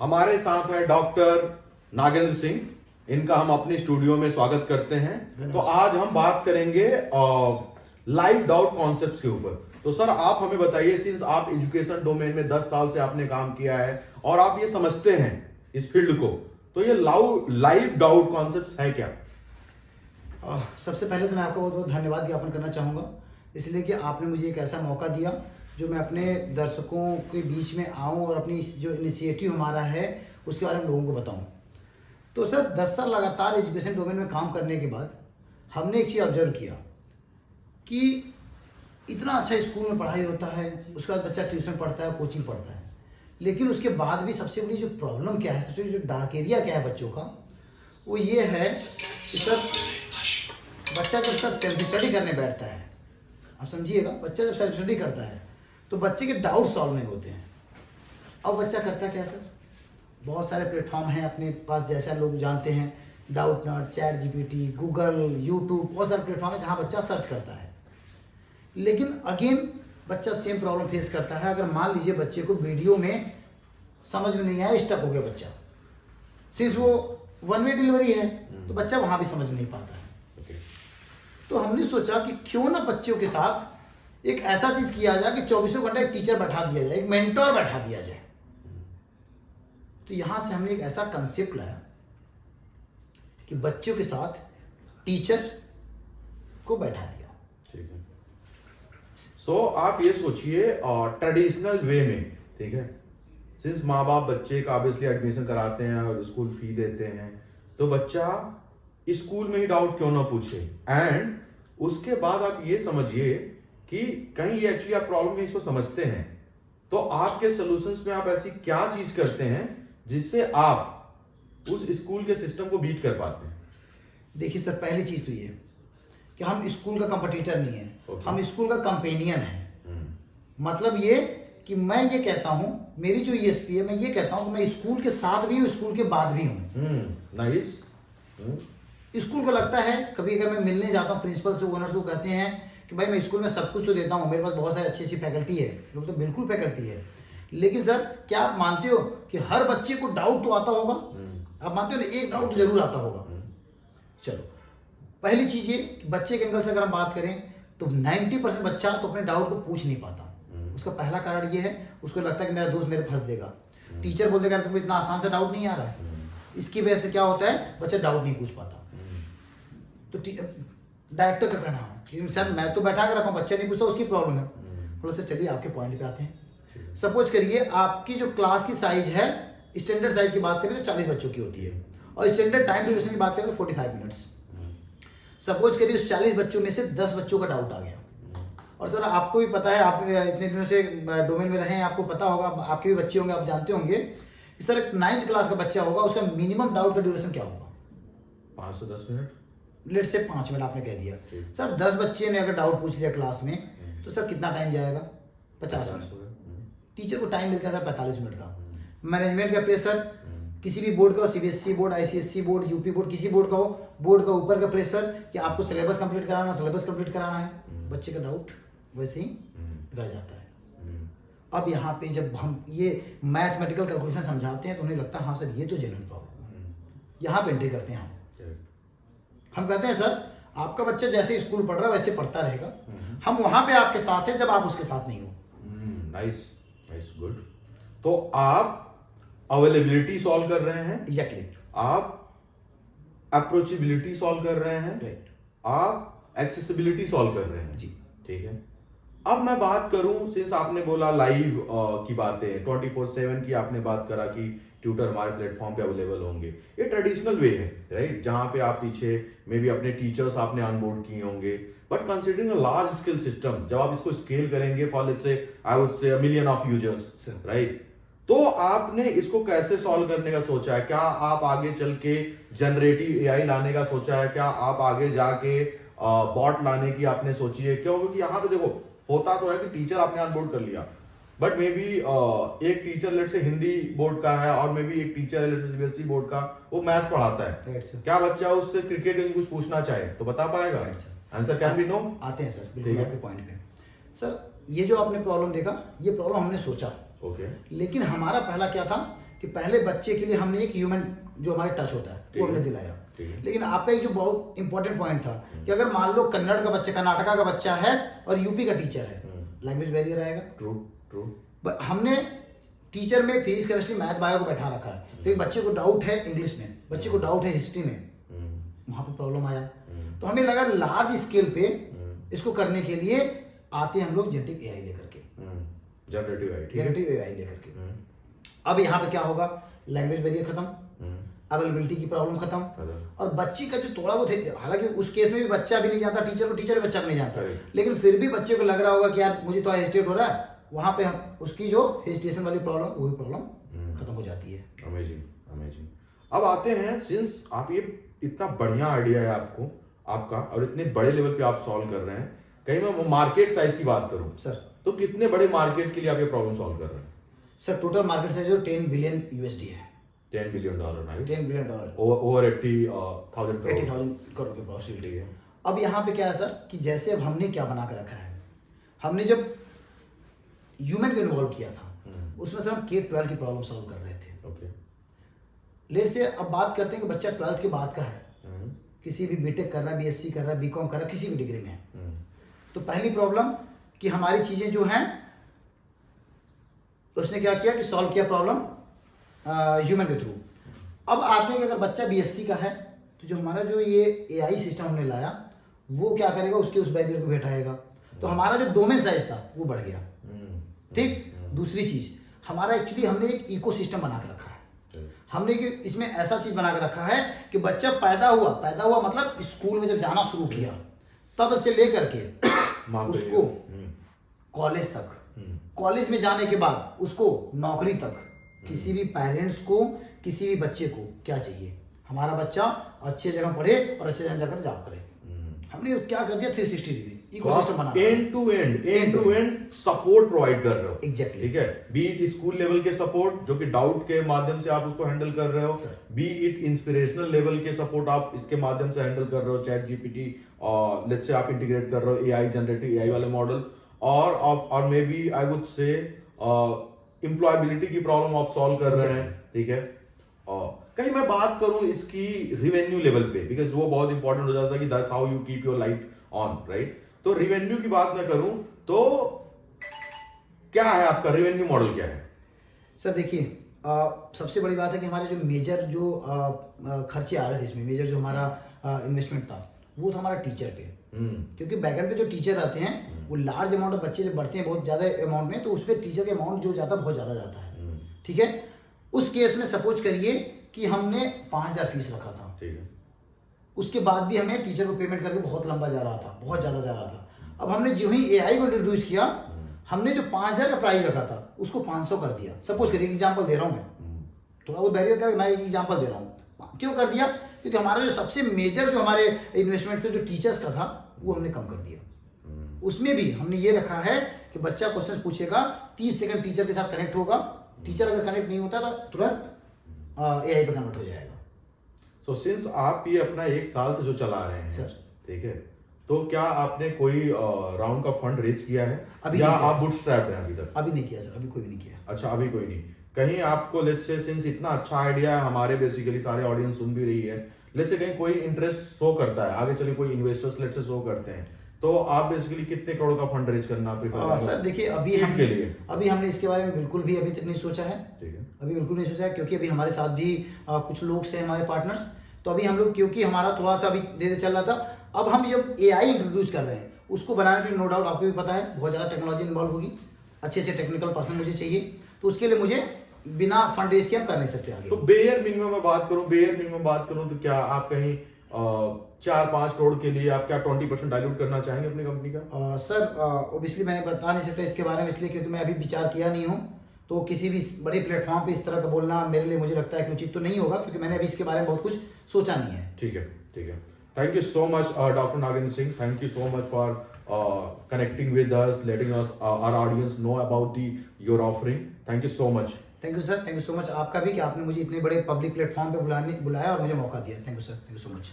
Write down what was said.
हमारे साथ है डॉक्टर नागेंद्र सिंह। इनका हम अपने स्टूडियो में स्वागत करते हैं। तो आज हम बात करेंगे लाइव डाउट कॉन्सेप्ट्स के ऊपर। तो सर आप हमें बताइए, सिंस आप एजुकेशन डोमेन में 10 साल से आपने काम किया है और आप ये समझते हैं इस फील्ड को, तो ये लाइव डाउट कॉन्सेप्ट्स है क्या? सबसे पहले तो मैं आपको बहुत बहुत धन्यवाद ज्ञापन करना चाहूँगा, इसलिए कि आपने मुझे एक ऐसा मौका दिया जो मैं अपने दर्शकों के बीच में आऊँ और अपनी जो इनिशिएटिव हमारा है उसके बारे में लोगों को बताऊँ। तो सर 10 साल लगातार एजुकेशन डोमेन में काम करने के बाद हमने एक चीज़ ऑब्जर्व किया कि इतना अच्छा स्कूल में पढ़ाई होता है, उसके बाद बच्चा ट्यूशन पढ़ता है, कोचिंग पढ़ता है, लेकिन उसके बाद भी सबसे बड़ी जो प्रॉब्लम क्या है, सबसे बड़ी जो डार्क एरिया क्या है बच्चों का, वो ये है कि सर बच्चा जब सर सेल्फ स्टडी करने बैठता है, आप समझिएगा, बच्चा जब सेल्फ स्टडी करता है तो बच्चे के डाउट सॉल्व नहीं होते हैं। अब बच्चा करता क्या सर, बहुत सारे प्लेटफॉर्म हैं अपने पास, जैसा लोग जानते हैं, doubt not, chat GPT, Google, YouTube, बहुत सारे प्लेटफॉर्म है जहाँ बच्चा सर्च करता है। लेकिन अगेन बच्चा सेम प्रॉब्लम फेस करता है। अगर मान लीजिए बच्चे को वीडियो में समझ में नहीं आया, स्टक हो गया बच्चा, सिंस वो वन वे डिलीवरी है तो बच्चा वहाँ भी समझ नहीं पाता है। तो हमने सोचा कि क्यों ना बच्चों के साथ एक ऐसा चीज किया जाए कि 24 घंटे एक टीचर बैठा दिया जाए, एक मेंटोर बैठा दिया जाए। तो यहां से हमने एक ऐसा कंसेप्ट लाया कि बच्चों के साथ टीचर को बैठा दिया। ठीक है। सो आप ये सोचिए ट्रेडिशनल वे में, ठीक है, सिंस माँ बाप बच्चे का ऑब्वियसली एडमिशन कराते हैं और स्कूल फी देते हैं, तो बच्चा स्कूल में ही डाउट क्यों ना पूछे। एंड उसके बाद आप ये समझिए कि कहीं ये एक्चुअली आप प्रॉब्लम में इसको समझते हैं, तो आपके सॉल्यूशंस में आप ऐसी क्या चीज करते हैं जिससे आप उस स्कूल के सिस्टम को बीट कर पाते हैं? देखिए सर, पहली चीज तो ये कि हम स्कूल का कंपटीटर नहीं है, हम स्कूल का कंपेनियन है। मतलब ये कि मैं ये कहता हूं, मेरी जो ईएसपी है, मैं ये कहता हूं कि मैं स्कूल के साथ भी हूं, स्कूल के बाद भी हूं। नाइस। स्कूल को लगता है, कभी अगर मैं मिलने जाता हूं प्रिंसिपल से, ओनर से, कहते हैं कि भाई मैं स्कूल में सब कुछ तो देता हूँ, मेरे पास बहुत सारी अच्छी अच्छी फैकल्टी है, लोग तो बिल्कुल फैकल्टी है, लेकिन सर क्या आप मानते हो कि हर बच्चे को डाउट तो आता होगा? आप मानते हो ना, एक डाउट तो जरूर आता होगा। चलो, पहली चीज ये कि बच्चे के एंगल से अगर हम बात करें तो 90% बच्चा तो अपने डाउट को पूछ नहीं पाता। उसका पहला कारण ये है, उसको लगता है कि मेरा दोस्त मेरे फंस देगा, टीचर बोल देगा तुमको इतना आसान से डाउट नहीं आ रहा है। इसकी वजह से क्या होता है, बच्चा डाउट नहीं पूछ पाता। तो डायरेक्टर का कहना है कि सर मैं तो बैठा कर रखा हूँ, बच्चा नहीं पूछता, उसकी प्रॉब्लम है। थोड़ा सा चलिए आपके पॉइंट पे आते हैं। सपोज करिए आपकी जो क्लास की साइज है, स्टैंडर्ड साइज की बात करें तो 40 बच्चों की होती है, और स्टैंडर्ड टाइम ड्यूरेशन की बात करें तो 45 मिनट्स। सपोज करिए उस 40 बच्चों में से 10 बच्चों का डाउट आ गया, और सर आपको भी पता है, आप इतने दिनों से डोमेन में रहे हैं, आपको पता होगा, आपके भी बच्चे होंगे, आप जानते होंगे कि सर एक 9th क्लास का बच्चा होगा, उसका मिनिमम डाउट का ड्यूरेशन क्या होगा? 5 से 10 मिनट। लेट से 5 मिनट आपने कह दिया। सर 10 बच्चे ने अगर डाउट पूछ लिया क्लास में, तो सर कितना टाइम जाएगा? 50 मिनट। टीचर को टाइम मिलता है सर 45 मिनट का। मैनेजमेंट का प्रेशर, किसी भी बोर्ड का हो, CBSE board, ICSE board, UP board, किसी बोर्ड का हो, बोर्ड का ऊपर का प्रेशर कि आपको सिलेबस कंप्लीट कराना है, बच्चे का डाउट वैसे ही रह जाता है। अब यहाँ पे जब हम ये मैथमेटिकल कैलकुलेशन समझाते हैं तो उन्हें लगता है हाँ सर ये तो जेन्युइन प्रॉब्लम है। यहाँ पे एंट्री करते हैं हम कहते हैं सर आपका बच्चा जैसे स्कूल पढ़ रहा है वैसे पढ़ता रहेगा, हम वहां पे आपके साथ हैं जब आप उसके साथ नहीं हो। Nice, nice, good. तो आप अवेलेबिलिटी सॉल्व कर रहे हैं, एग्जैक्टली, आप अप्रोचेबिलिटी सॉल्व कर रहे हैं, राइट, आप एक्सेसिबिलिटी सॉल्व कर रहे हैं जी, ठीक है। अब मैं बात करूं, सिंस आपने बोला लाइव की बातें, 24/7 की आपने बात करा कि ट्यूटर हमारे प्लेटफॉर्म पे अवेलेबल होंगे, ये ट्रेडिशनल वे है, राइट, जहां पे आप पीछे मे बी अपने टीचर्स आपने ऑनबोर्ड किए होंगे, but considering a large scale system, जब आप इसको स्केल करेंगे for let's say I would से 1 मिलियन ऑफ यूजर्स, राइट, तो आपने इसको कैसे सॉल्व करने का सोचा है? क्या आप आगे चल के जनरेटिव एआई लाने का सोचा है? क्या आप आगे जाके बॉट लाने की आपने सोची है? क्यों? क्योंकि यहाँ पे देखो होता तो है कि टीचर आपने ऑनबोर्ड कर लिया, बट मे बी एक टीचर लेट से हिंदी बोर्ड का है और मे बी एक टीचर लेट से सीबीएसई बोर्ड का, वो मैथ्स पढ़ाता है, क्या बच्चा उससे क्रिकेट में कुछ पूछना चाहे तो बता पाएगा? Answer can be no. आते हैं सर बिल्कुल आपके पॉइंट पे। सर ये जो आपने प्रॉब्लम देखा, ये प्रॉब्लम हमने सोचा ओके लेकिन हमारा पहला क्या था कि पहले बच्चे के लिए हमने एक ह्यूमन जो हमारे टच होता है वो हमने दिलाया। लेकिन आपका एक जो बहुत इंपॉर्टेंट पॉइंट था कि अगर मान लो कन्नड़ का बच्चा, कर्नाटका का बच्चा है और यूपी का टीचर है, लैंग्वेज बैरियर आएगा। True true. हमने टीचर में फिजिक्स, केमिस्ट्री, मैथ, बायो को बैठा रखा है, लेकिन बच्चे को डाउट है इंग्लिश में, बच्चे को डाउट है हिस्ट्री में, वहां पे प्रॉब्लम आया। तो हमें लगा लार्ज स्केल पे इसको करने के लिए आते हम लोग जेनेटिक एआई लेकर के, जनरेटिव एआई लेकर के। अब यहाँ पे क्या होगा, लैंग्वेज बैरियर खत्म, अवेलेबिलिटी की प्रॉब्लम खत्म, और बच्चे का जो थोड़ा बहुत है, हालांकि उस केस में भी बच्चा भी नहीं जानता टीचर को, टीचर भी बच्चा को नहीं जानता, लेकिन फिर भी बच्चे को लग रहा होगा कि यार मुझे तो हेजिटेट हो रहा है, वहां पे हम उसकी जो हेजिटेशन वाली प्रॉब्लम, वो भी प्रॉब्लम खत्म हो जाती है। Amazing amazing. अब आते हैं, सिंस आप ये इतना बढ़िया आइडिया है आपका और इतने बड़े लेवल पे आप सॉल्व कर रहे हैं, कहीं मैं मार्केट साइज की बात करूं सर, तो कितने बड़े मार्केट के लिए आप ये प्रॉब्लम सॉल्व कर रहे हैं? सर टोटल मार्केट साइज जो 10 बिलियन यूएसडी है। $10 billion, right? $10 billion, over 80,000 crore. 80,000 crore की पॉसिबिलिटी है। अब यहाँ पे क्या है सर कि जैसे अब हमने क्या बना के रखा है, हमने जब ह्यूमन को इन्वॉल्व किया था उसमें सर हम K-12 की प्रॉब्लम सॉल्व कर रहे थे। ओके। लेट से अब बात करते हैं कि बच्चा 12th के बाद का है, किसी भी बीटेक कर रहा है, बीएससी कर रहा है, बीकॉम कर रहा है, किसी भी डिग्री में है, तो पहली प्रॉब्लम कि हमारी चीजें जो हैं, उसने क्या किया कि सॉल्व किया प्रॉब्लम ह्यूमन के थ्रू। अब आते हैं कि अगर बच्चा बीएससी का है तो जो हमारा जो ये एआई सिस्टम हमने लाया वो क्या करेगा, उसके उस बैरियर को बैठाएगा, तो हमारा जो डोमेन साइज था वो बढ़ गया। ठीक। दूसरी चीज, हमारा एक्चुअली हमने एक इकोसिस्टम बना के रखा है, हमने इसमें ऐसा चीज बना के रखा है कि बच्चा पैदा हुआ मतलब स्कूल में जब जाना शुरू किया तब से लेकर के उसको कॉलेज तक, कॉलेज में जाने के बाद उसको नौकरी तक, किसी भी पेरेंट्स को, किसी भी बच्चे को क्या चाहिए, हमारा बच्चा अच्छे जगह पढ़े और अच्छे जगह जाकर जॉब करे। हमने क्या कर दिया 360 डिग्री इकोसिस्टम बना, end to end support provide कर रहे हो। एग्जैक्टली। ठीक है, बी इट स्कूल लेवल के सपोर्ट जो कि डाउट के माध्यम से आप उसको हैंडल कर रहे हो, बी इट इंस्पिरेशनल लेवल के सपोर्ट आप इसके माध्यम से हैंडल कर रहे हो, चैट जीपीटी और लेट्स से आप इंटीग्रेट कर रहे हो एआई, जनरेटिव एआई वाले मॉडल, और मे बी आई वुड से एम्प्लॉयबिलिटी की प्रॉब्लम आप सॉल्व कर रहे हैं। ठीक है, कहीं मैं बात करूं इसकी रिवेन्यू लेवल पे, बिकॉज वो बहुत इंपॉर्टेंट हो जाता है कि that's how you keep your light on, right? तो रिवेन्यू की बात मैं करूं तो क्या है आपका रिवेन्यू मॉडल, क्या है? सर देखिए, सबसे बड़ी बात है कि हमारे जो मेजर जो खर्चे आ रहे थे इसमें, मेजर जो हमारा इन्वेस्टमेंट था वो था हमारा टीचर पे, क्योंकि बैकएंड पे जो टीचर आते हैं वो लार्ज अमाउंट ऑफ बच्चे जब बढ़ते हैं बहुत ज़्यादा अमाउंट में, तो उस पर टीचर का अमाउंट जो जाता है बहुत ज़्यादा जाता है। ठीक है, उस केस में सपोज करिए कि हमने 5,000 फीस रखा था, ठीक है, उसके बाद भी हमें टीचर को पेमेंट करके बहुत लंबा जा रहा था, बहुत ज़्यादा जा रहा था। अब हमने जो ही एआई को इंट्रोड्यूस किया, हमने जो 5,000 का प्राइस रखा था उसको 500 कर दिया। सपोज करिए, एग्जाम्पल दे रहा हूँ मैं, थोड़ा वो बैरियर कर, मैं एक एग्जाम्पल दे रहा हूँ। क्यों कर दिया? क्योंकि हमारा जो सबसे मेजर जो हमारे इन्वेस्टमेंट थे जो टीचर्स का था वो हमने कम कर दिया। उसमें भी हमने ये रखा है कि बच्चा क्वेश्चन पूछेगा, 30 सेकंड टीचर के साथ कनेक्ट होगा, टीचर अगर कनेक्ट नहीं होता तो तुरंत एआई पे कन्वर्ट हो जाएगा। सो सिंस आप ये अपना 1 साल से जो चला रहे हैं सर, ठीक है, तो क्या आपने कोई राउंड का फंड रेज किया है अभी या नहीं किया आप सर। बूटस्ट्रैप्ड हैं अभी तक? अभी नहीं किया सर, अभी कोई भी नहीं किया। अच्छा, अभी कोई नहीं। कहीं आपको लेट्स से, सिंस इतना अच्छा आइडिया है, हमारे बेसिकली सारे ऑडियंस सुन भी रही है, लेट्स से कहीं कोई इंटरेस्ट शो करता है, आगे चले कोई इन्वेस्टर्स लेट्स से शो करते हैं, तो आप बेसिकली कितने करोड़ का फंड रेज करना प्रेफर करेंगे? सर देखिए, अभी हमने इसके बारे में बिल्कुल भी अभी तक नहीं सोचा है। ठीक है, अभी बिल्कुल नहीं सोचा है, क्योंकि अभी हमारे साथ भी कुछ लोग से हमारे पार्टनर्स, तो अभी हम लोग, क्योंकि हमारा थोड़ा सा अभी धीरे चल रहा था, अब हम जब एआई इंट्रोड्यूस कर रहे हैं उसको बनाने के लिए नो डाउट आपको भी पता है बहुत ज़्यादा टेक्नोलॉजी इन्वॉल्व होगी, अच्छे अच्छे टेक्निकल पर्सन मुझे चाहिए, तो उसके लिए मुझे बिना फंड रेज के हम कर नहीं सकते आगे। तो बेयर मिनिमम में बात करूं तो क्या आप कहीं 4-5 करोड़ के लिए आप क्या 20% डाइल्यूट करना चाहेंगे अपनी कंपनी का? सर ओबियसली मैंने बता नहीं सकता इसके बारे में, इसलिए क्योंकि मैं अभी विचार किया नहीं हूँ, तो किसी भी बड़े प्लेटफॉर्म पे इस तरह का बोलना मेरे लिए, मुझे लगता है कि उचित तो नहीं होगा, क्योंकि मैंने अभी इसके बारे में बहुत कुछ सोचा नहीं है। ठीक है, ठीक है। Thank you so much doctor Nagendra Singh, thank you so much for connecting with us, letting us our audience know about your offering. Thank you so much. Thank you sir, thank you so much आपका भी कि आपने मुझे इतने बड़े public platform पे बुलाया और मुझे मौका दिया। Thank you sir, thank you so much.